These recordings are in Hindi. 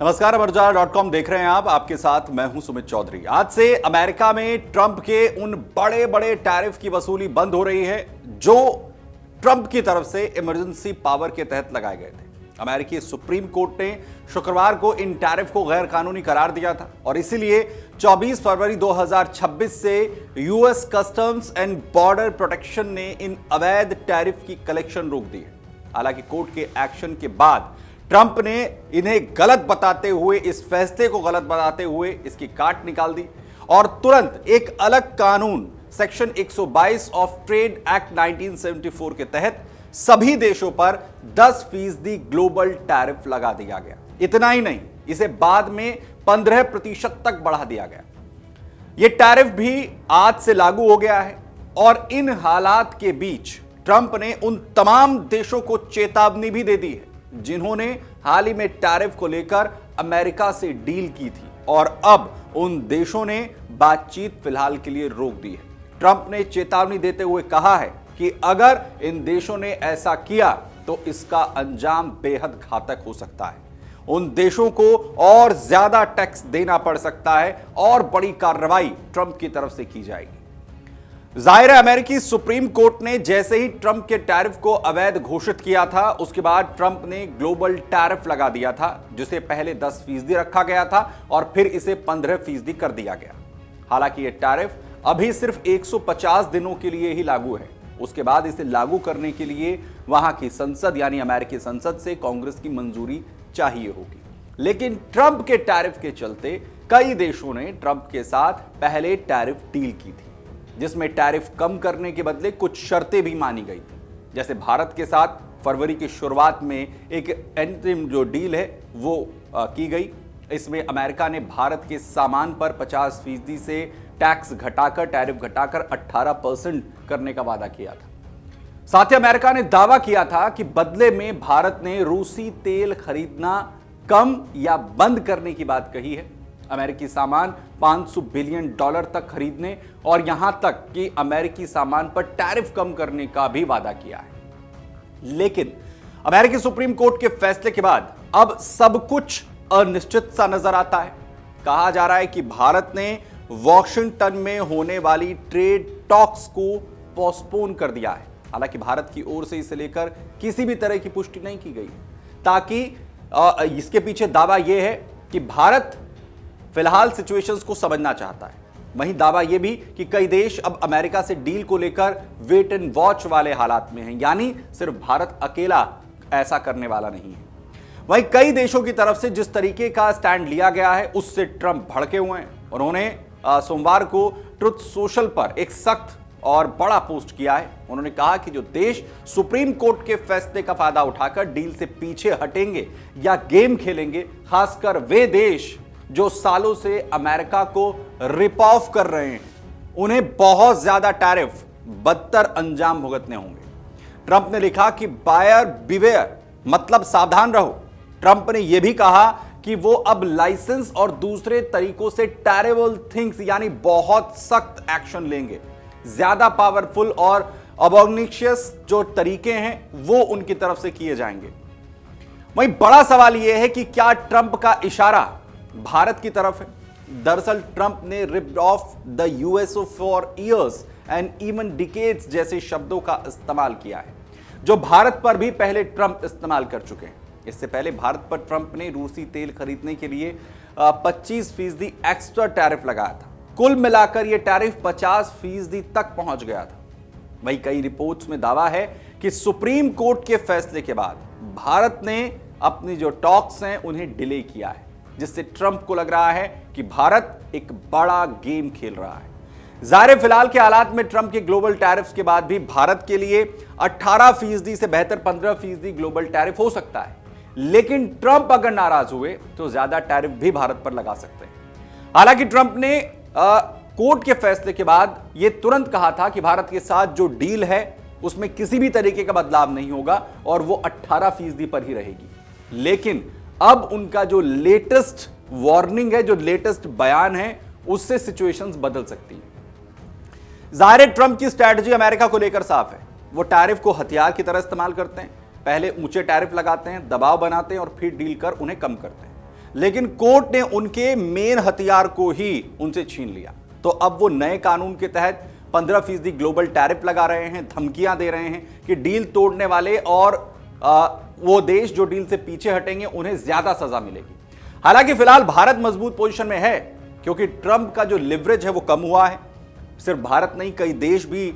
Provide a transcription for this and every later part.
नमस्कार, अमरउजाला.com देख रहे हैं आप। आपके साथ मैं हूं सुमित चौधरी। आज से अमेरिका में ट्रंप के उन बड़े बड़े टैरिफ की वसूली बंद हो रही है जो ट्रंप की तरफ से इमरजेंसी पावर के तहत लगाए गए थे। अमेरिकी सुप्रीम कोर्ट ने शुक्रवार को इन टैरिफ को गैर कानूनी करार दिया था और इसीलिए 24 फरवरी 2026 से US customs and border protection ने इन अवैध टैरिफ की कलेक्शन रोक दी है। हालांकि कोर्ट के एक्शन के बाद ट्रंप ने इन्हें गलत बताते हुए, इस फैसले को गलत बताते हुए इसकी काट निकाल दी और तुरंत एक अलग कानून सेक्शन 122 ऑफ ट्रेड एक्ट 1974 के तहत सभी देशों पर 10% ग्लोबल टैरिफ लगा दिया गया। इतना ही नहीं, इसे बाद में 15% तक बढ़ा दिया गया। यह टैरिफ भी आज से लागू हो गया है और इन हालात के बीच ट्रंप ने उन तमाम देशों को चेतावनी भी दे दी है जिन्होंने हाल ही में टैरिफ को लेकर अमेरिका से डील की थी और अब उन देशों ने बातचीत फिलहाल के लिए रोक दी है। ट्रंप ने चेतावनी देते हुए कहा है कि अगर इन देशों ने ऐसा किया तो इसका अंजाम बेहद घातक हो सकता है। उन देशों को और ज्यादा टैक्स देना पड़ सकता है और बड़ी कार्रवाई ट्रंप की तरफ से की जाएगी। जाहिर है, अमेरिकी सुप्रीम कोर्ट ने जैसे ही ट्रंप के टैरिफ को अवैध घोषित किया था उसके बाद ट्रंप ने ग्लोबल टैरिफ लगा दिया था, जिसे पहले 10% रखा गया था और फिर इसे 15% कर दिया गया। हालांकि यह टैरिफ अभी सिर्फ 150 दिनों के लिए ही लागू है। उसके बाद इसे लागू करने के लिए वहां की संसद यानी अमेरिकी संसद से कांग्रेस की मंजूरी चाहिए होगी। लेकिन ट्रंप के टैरिफ के चलते कई देशों ने ट्रंप के साथ पहले टैरिफ डील की थी, जिसमें टैरिफ कम करने के बदले कुछ शर्तें भी मानी गई थी। जैसे भारत के साथ फरवरी की शुरुआत में एक अंतरिम जो डील है वो की गई। इसमें अमेरिका ने भारत के सामान पर 50% से टैक्स घटाकर, टैरिफ घटाकर 18% करने का वादा किया था। साथ ही अमेरिका ने दावा किया था कि बदले में भारत ने रूसी तेल खरीदना कम या बंद करने की बात कही है। अमेरिकी सामान $500 बिलियन तक खरीदने और यहां तक कि अमेरिकी सामान पर टैरिफ कम करने का भी वादा किया है। लेकिन अमेरिकी सुप्रीम कोर्ट के फैसले के बाद अब सब कुछ अनिश्चित सा नजर आता है। कहा जा रहा है कि भारत ने वॉशिंगटन में होने वाली ट्रेड टॉक्स को पोस्टपोन कर दिया है। हालांकि भारत की ओर से इसे लेकर किसी भी तरह की पुष्टि नहीं की गई, ताकि इसके पीछे दावा यह है कि भारत फिलहाल सिचुएशंस को समझना चाहता है। वहीं दावा यह भी कि कई देश अब अमेरिका से डील को लेकर वेट एंड वॉच वाले हालात में हैं, यानी सिर्फ भारत अकेला ऐसा करने वाला नहीं है। वहीं कई देशों की तरफ से जिस तरीके का स्टैंड लिया गया है उससे ट्रंप भड़के हुए हैं। उन्होंने सोमवार को ट्रुथ सोशल पर एक सख्त और बड़ा पोस्ट किया है। उन्होंने कहा कि जो देश सुप्रीम कोर्ट के फैसले का फायदा उठाकर डील से पीछे हटेंगे या गेम खेलेंगे, खासकर वे देश जो सालों से अमेरिका को रिप ऑफ कर रहे हैं, उन्हें बहुत ज्यादा टैरिफ, बदतर अंजाम भुगतने होंगे। ट्रंप ने लिखा कि बायर बिवेयर, मतलब सावधान रहो। ट्रंप ने यह भी कहा कि वो अब लाइसेंस और दूसरे तरीकों से टेरेबल थिंग्स यानी बहुत सख्त एक्शन लेंगे। ज्यादा पावरफुल और अबॉर्निशियस जो तरीके हैं वो उनकी तरफ से किए जाएंगे। वहीं बड़ा सवाल यह है कि क्या ट्रंप का इशारा भारत की तरफ है। दरअसल ट्रंप ने ripped off the USO for years and even decades जैसे शब्दों का इस्तेमाल किया है, जो भारत पर भी पहले ट्रंप इस्तेमाल कर चुके हैं। इससे पहले भारत पर ट्रंप ने रूसी तेल खरीदने के लिए 25% एक्स्ट्रा टैरिफ लगाया था। कुल मिलाकर यह टैरिफ 50% तक पहुंच गया था। वहीं कई रिपोर्ट्स में दावा है कि सुप्रीम कोर्ट के फैसले के बाद भारत ने अपनी जो टॉक्स हैं उन्हें डिले किया है, जिससे ट्रंप को लग रहा है कि भारत एक बड़ा गेम खेल रहा है। जाहिर फिलहाल के हालात में ट्रंप के ग्लोबल टैरिफ्स के बाद भी भारत के लिए 18% से बेहतर 15% ग्लोबल टैरिफ हो सकता है। लेकिन ट्रंप अगर नाराज हुए तो ज्यादा टैरिफ भी भारत पर लगा सकते हैं। हालांकि ट्रंप ने कोर्ट के फैसले के बाद यह तुरंत कहा था कि भारत के साथ जो डील है उसमें किसी भी तरीके का बदलाव नहीं होगा और वो 18% पर ही रहेगी। लेकिन अब उनका जो लेटेस्ट वार्निंग है, जो लेटेस्ट बयान है, उससे सिचुएशंस बदल सकती है। जाहिर है ट्रंप की स्ट्रैटेजी अमेरिका को लेकर साफ है। वो टैरिफ को हथियार की तरह इस्तेमाल करते हैं। पहले ऊंचे टैरिफ लगाते हैं, दबाव बनाते हैं और फिर डील कर उन्हें कम करते हैं। लेकिन कोर्ट ने उनके मेन हथियार को ही उनसे छीन लिया। तो अब वो नए कानून के तहत 15% ग्लोबल टैरिफ लगा रहे हैं, धमकियां दे रहे हैं कि डील तोड़ने वाले और वो देश जो डील से पीछे हटेंगे उन्हें ज्यादा सजा मिलेगी। हालांकि फिलहाल भारत मजबूत पोजीशन में है, क्योंकि ट्रंप का जो लिवरेज है वो कम हुआ है। सिर्फ भारत नहीं, कई देश भी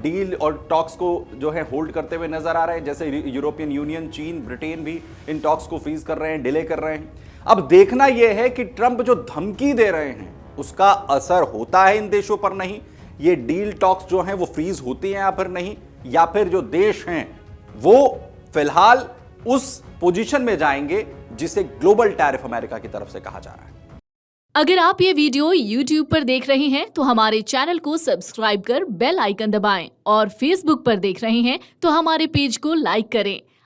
डील और टॉक्स को जो है होल्ड करते हुए नजर आ रहे हैं, जैसे यूरोपियन यूनियन, चीन, ब्रिटेन भी इन टॉक्स को फ्रीज कर रहे हैं, डिले कर रहे हैं। अब देखना यह है कि ट्रंप जो धमकी दे रहे हैं उसका असर होता है इन देशों पर नहीं, ये डील टॉक्स जो हैं वो फ्रीज होती हैं या फिर नहीं, या फिर जो देश हैं वो फिलहाल उस पोजीशन में जाएंगे जिसे ग्लोबल टैरिफ अमेरिका की तरफ से कहा जा रहा है। अगर आप ये वीडियो YouTube पर देख रहे हैं तो हमारे चैनल को सब्सक्राइब कर बेल आइकन दबाएं, और Facebook पर देख रहे हैं तो हमारे पेज को लाइक करें।